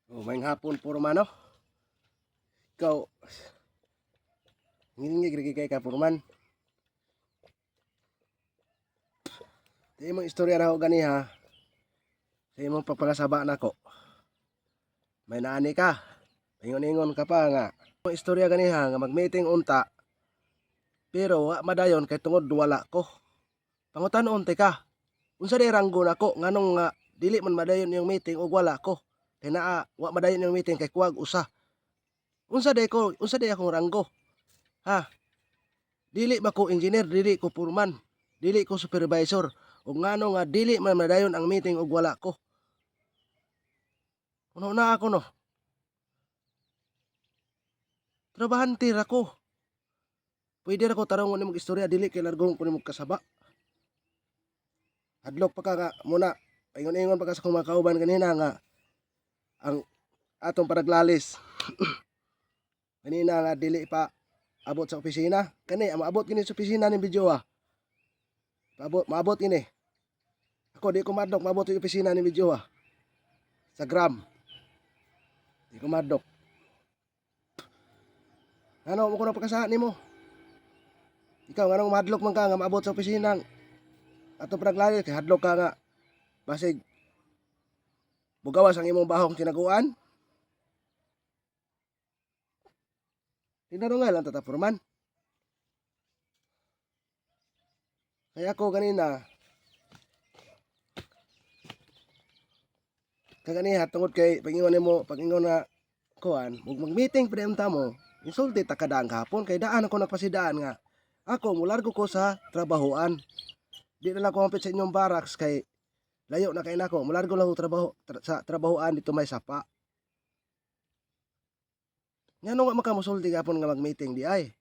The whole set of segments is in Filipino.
Maayong hapon puro mano. Ikaw ngingig rig kay ka puro man. Di mo istorya na ako gani ha. Sa imong pagpangasaba nako. May naani ka. Ingon-ingon ka pa nga. Ang istorya gani ha nga mag-meeting unta. Pero wa madayon kay tungod wala ko. Pangutan-on ka. Unsa day ranggo nako nganong nga dili man madayon yung meeting ug wala ko. Kay naa wa madayon yung meeting kay kuwag usa. Unsa day akong ranggo? Ha? Dili ba ko engineer, dili ko foreman, dili ko supervisor. Ug ngano nga dili man madayon ang meeting ug wala ko. Kuno na ako no. Trabahante ra ko. Pwede ra ko tarongon nimong istorya dili kay largong ko nimong kasaba. Hadlok pa ka nga muna. Ingon-ingon pa ka sa akong mga kauban kanina nga ang atong paraglalis. Kanina nga dili pa abot sa opisina. Kani maabot kini sa opisina ni video ah. Maabot kini. Ako di ko madok maabot sa opisina ni video ah. Sa gram. Di ko madok. Ano mo ko na pagkasahan nimo? Ikaw nganong madlok man ka nga maabot sa opisina atong paraglalis kay hadlok ka nga basig bugawas ang imong bahong tinaguan. Tinaro nga lang tata Foreman. Kaya ako kanina kaganiha tungod kay pag-ingon na kuan ug mag-meeting pa unta mo insulti ta kadaan kahapon kay daan ako nagpasidaan nga ako mulargo ko sa trabahoan. Di na lang ko mampit sa inyong barracks kay layo na kay nako mulargo lang ko sa trabahoan dito may sapa. Ngano nga makamusulti gapon nga mag-meeting di ay.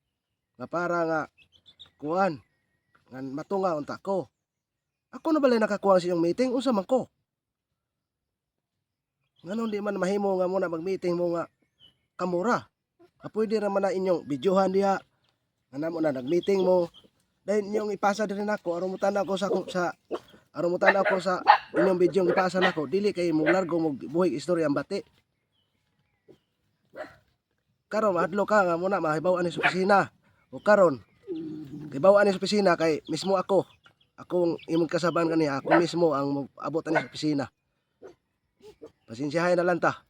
Nga para nga kuan nga matunga unta ko. Ako na balay nakakuha sa inyong meeting unsa man ko? Ngano di man mahimo nga muna mag-meeting mo nga kamura. Pwede naman na inyong videohan diha. Nga namo na nag-meeting mo. Dahil inyong ipasa din ako aron mutan ako sa inyong video ipasa nako dili kay mo largo mo buhig istorya ang bati. Karon adlo ka nga muna mahibaw-an sa opisina. O karon hibaw-an sa opisina kay mismo akong imong kasaban kaniya ako mismo ang abot ani sa opisina. Pasensyahay na lang ta.